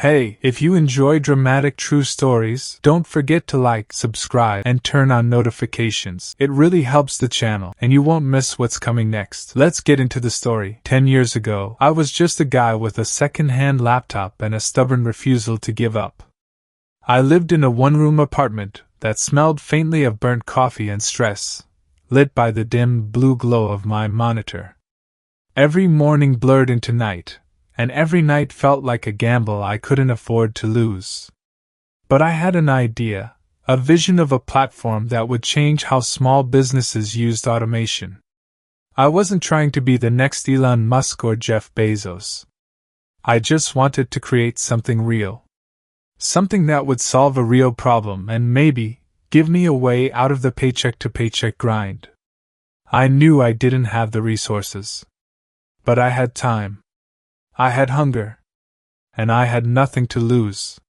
Hey, if you enjoy dramatic true stories, don't forget to like, subscribe, and turn on notifications. It really helps the channel, and you won't miss what's coming next. Let's get into the story. 10 years ago, I was just a guy with a second-hand laptop and a stubborn refusal to give up. I lived in a one-room apartment that smelled faintly of burnt coffee and stress, lit by the dim blue glow of my monitor. Every morning blurred into night, and every night felt like a gamble I couldn't afford to lose. But I had an idea, a vision of a platform that would change how small businesses used automation. I wasn't trying to be the next Elon Musk or Jeff Bezos. I just wanted to create something real. Something that would solve a real problem and maybe give me a way out of the paycheck-to-paycheck grind. I knew I didn't have the resources. But I had time. I had hunger. And I had nothing to lose.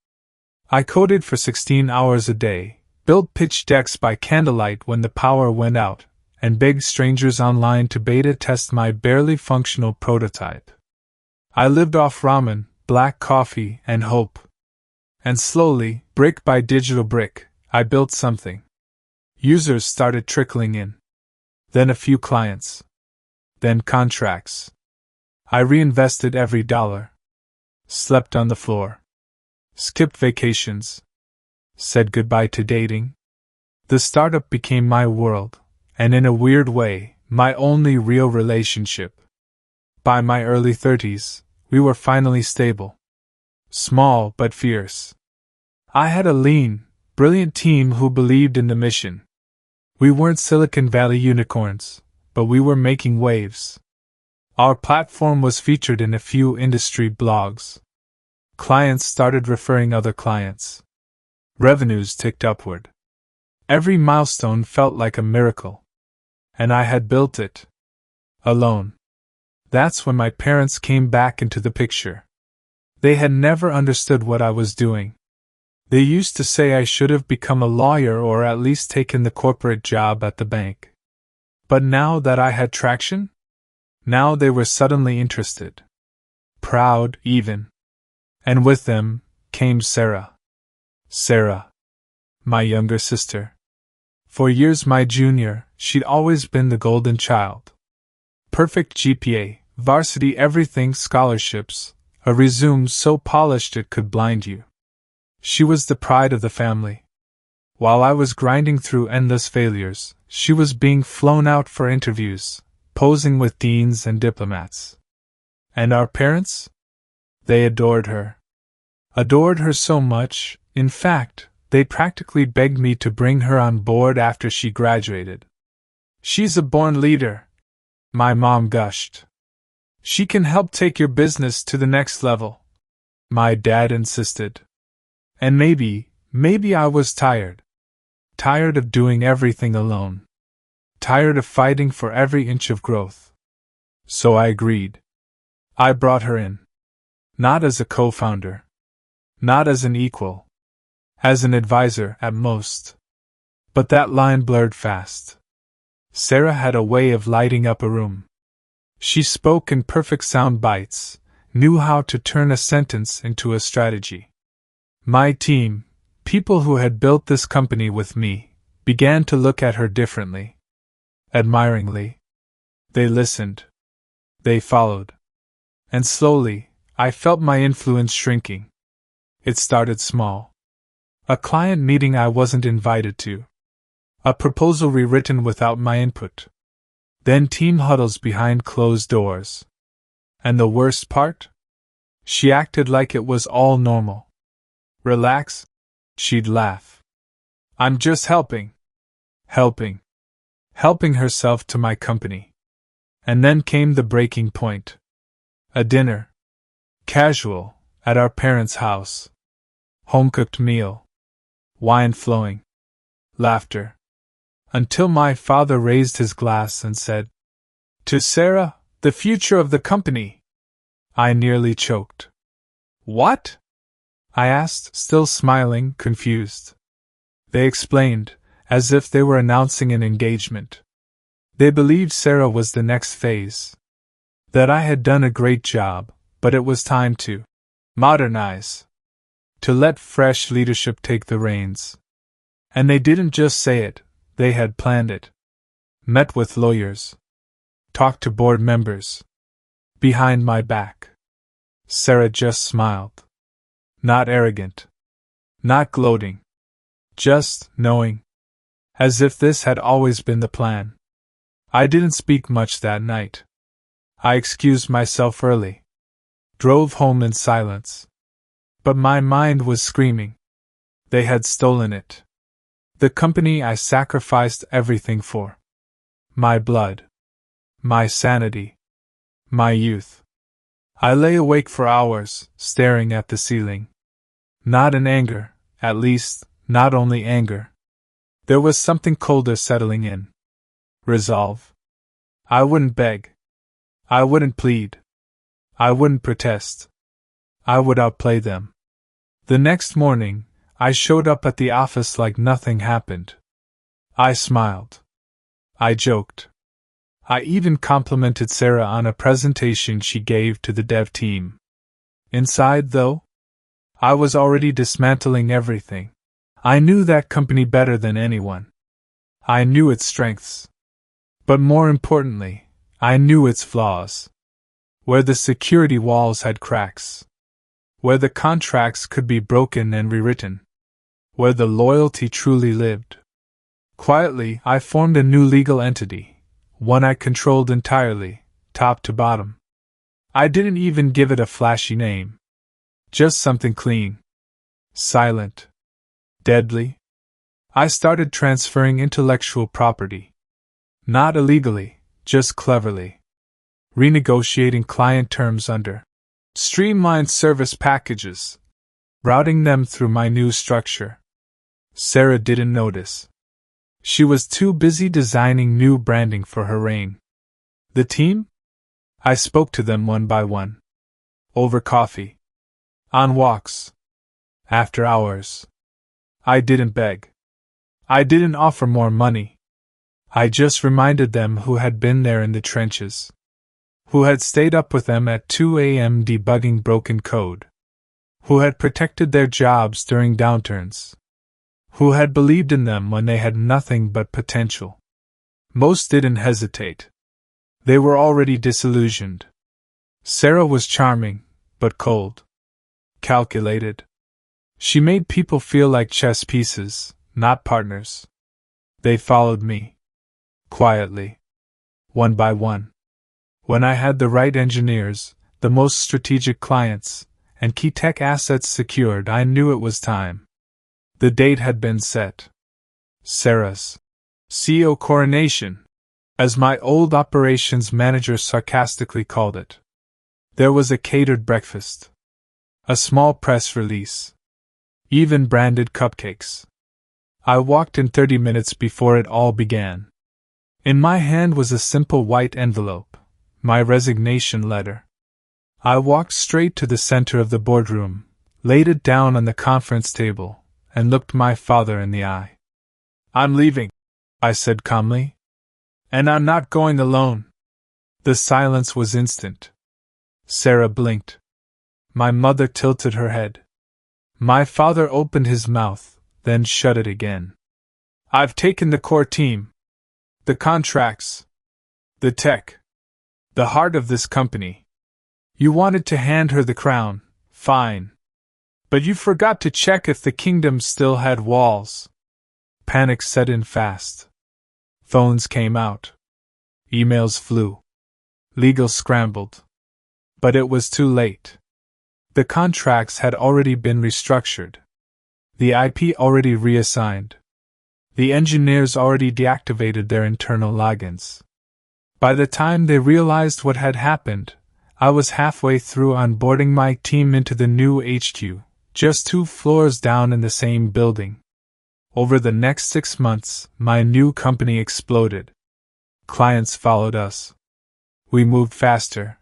I coded for 16 hours a day, built pitch decks by candlelight when the power went out, and begged strangers online to beta test my barely functional prototype. I lived off ramen, black coffee, and hope. And slowly, brick by digital brick, I built something. Users started trickling in. Then a few clients. Then contracts. I reinvested every dollar. Slept on the floor. Skipped vacations. Said goodbye to dating. The startup became my world, and in a weird way, my only real relationship. By my early 30s, we were finally stable. Small but fierce. I had a lean, brilliant team who believed in the mission. We weren't Silicon Valley unicorns, but we were making waves. Our platform was featured in a few industry blogs. Clients started referring other clients. Revenues ticked upward. Every milestone felt like a miracle. And I had built it. Alone. That's when my parents came back into the picture. They had never understood what I was doing. They used to say I should have become a lawyer or at least taken the corporate job at the bank. But now that I had traction, now they were suddenly interested. Proud, even. And with them came Sarah. Sarah. My younger sister. For years my junior, she'd always been the golden child. Perfect GPA, varsity everything scholarships, a resume so polished it could blind you. She was the pride of the family. While I was grinding through endless failures, she was being flown out for interviews, posing with deans and diplomats. And our parents? They adored her. Adored her so much, in fact, they practically begged me to bring her on board after she graduated. She's a born leader, my mom gushed. She can help take your business to the next level, my dad insisted. And maybe I was tired. Tired of doing everything alone. Tired of fighting for every inch of growth. So I agreed. I brought her in. Not as a co-founder. Not as an equal. As an advisor, at most. But that line blurred fast. Sarah had a way of lighting up a room. She spoke in perfect sound bites, knew how to turn a sentence into a strategy. My team, people who had built this company with me, began to look at her differently. Admiringly. They listened. They followed. And slowly, I felt my influence shrinking. It started small. A client meeting I wasn't invited to. A proposal rewritten without my input. Then team huddles behind closed doors. And the worst part? She acted like it was all normal. Relax, she'd laugh. I'm just helping. Helping herself to my company. And then came the breaking point. A dinner. Casual, at our parents' house. Home-cooked meal. Wine flowing. Laughter. Until my father raised his glass and said, "To Sarah, the future of the company." I nearly choked. What? I asked, still smiling, confused. They explained, as if they were announcing an engagement. They believed Sarah was the next phase. That I had done a great job, but it was time to modernize. To let fresh leadership take the reins. And they didn't just say it, they had planned it. Met with lawyers. Talked to board members. Behind my back. Sarah just smiled. Not arrogant. Not gloating. Just knowing. As if this had always been the plan. I didn't speak much that night. I excused myself early. Drove home in silence. But my mind was screaming. They had stolen it. The company I sacrificed everything for. My blood. My sanity. My youth. I lay awake for hours, staring at the ceiling. Not in anger, at least, not only anger. There was something colder settling in. Resolve. I wouldn't beg. I wouldn't plead. I wouldn't protest. I would outplay them. The next morning, I showed up at the office like nothing happened. I smiled. I joked. I even complimented Sarah on a presentation she gave to the dev team. Inside, though, I was already dismantling everything. I knew that company better than anyone. I knew its strengths. But more importantly, I knew its flaws. Where the security walls had cracks. Where the contracts could be broken and rewritten. Where the loyalty truly lived. Quietly, I formed a new legal entity, one I controlled entirely, top to bottom. I didn't even give it a flashy name. Just something clean. Silent. Deadly. I started transferring intellectual property. Not illegally, just cleverly. Renegotiating client terms under streamlined service packages. Routing them through my new structure. Sarah didn't notice. She was too busy designing new branding for her reign. The team? I spoke to them one by one. Over coffee. On walks. After hours. I didn't beg. I didn't offer more money. I just reminded them who had been there in the trenches. Who had stayed up with them at 2 a.m. debugging broken code. Who had protected their jobs during downturns. Who had believed in them when they had nothing but potential. Most didn't hesitate. They were already disillusioned. Sarah was charming, but cold. Calculated. She made people feel like chess pieces, not partners. They followed me. Quietly. One by one. When I had the right engineers, the most strategic clients, and key tech assets secured, I knew it was time. The date had been set. Sarah's CEO coronation, as my old operations manager sarcastically called it. There was a catered breakfast. A small press release. Even branded cupcakes. I walked in 30 minutes before it all began. In my hand was a simple white envelope, my resignation letter. I walked straight to the center of the boardroom, laid it down on the conference table, and looked my father in the eye. "I'm leaving," I said calmly. "And I'm not going alone." The silence was instant. Sarah blinked. My mother tilted her head. My father opened his mouth, then shut it again. "I've taken the core team. The contracts. The tech. The heart of this company. You wanted to hand her the crown, fine. But you forgot to check if the kingdom still had walls." Panic set in fast. Phones came out. Emails flew. Legal scrambled. But it was too late. The contracts had already been restructured. The IP already reassigned. The engineers already deactivated their internal logins. By the time they realized what had happened, I was halfway through onboarding my team into the new HQ, just 2 floors down in the same building. Over the next 6 months, my new company exploded. Clients followed us. We moved faster.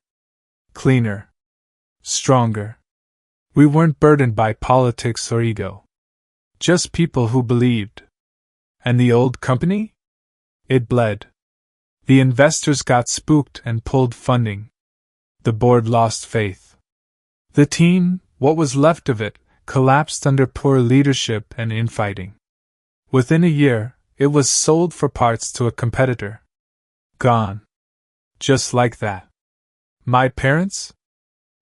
Cleaner. Stronger. We weren't burdened by politics or ego. Just people who believed. And the old company? It bled. The investors got spooked and pulled funding. The board lost faith. The team, what was left of it, collapsed under poor leadership and infighting. Within a year, it was sold for parts to a competitor. Gone. Just like that. My parents?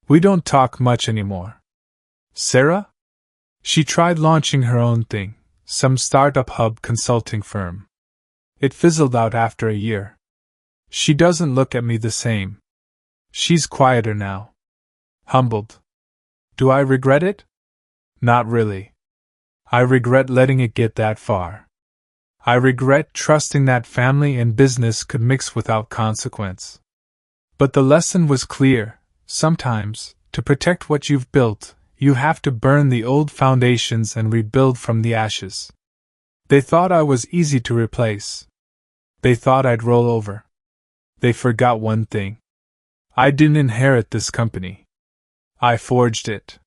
We don't talk much anymore. Sarah? She tried launching her own thing, some startup hub consulting firm. It fizzled out after a year. She doesn't look at me the same. She's quieter now. Humbled. Do I regret it? Not really. I regret letting it get that far. I regret trusting that family and business could mix without consequence. But the lesson was clear. Sometimes, to protect what you've built, you have to burn the old foundations and rebuild from the ashes. They thought I was easy to replace. They thought I'd roll over. They forgot one thing. I didn't inherit this company. I forged it.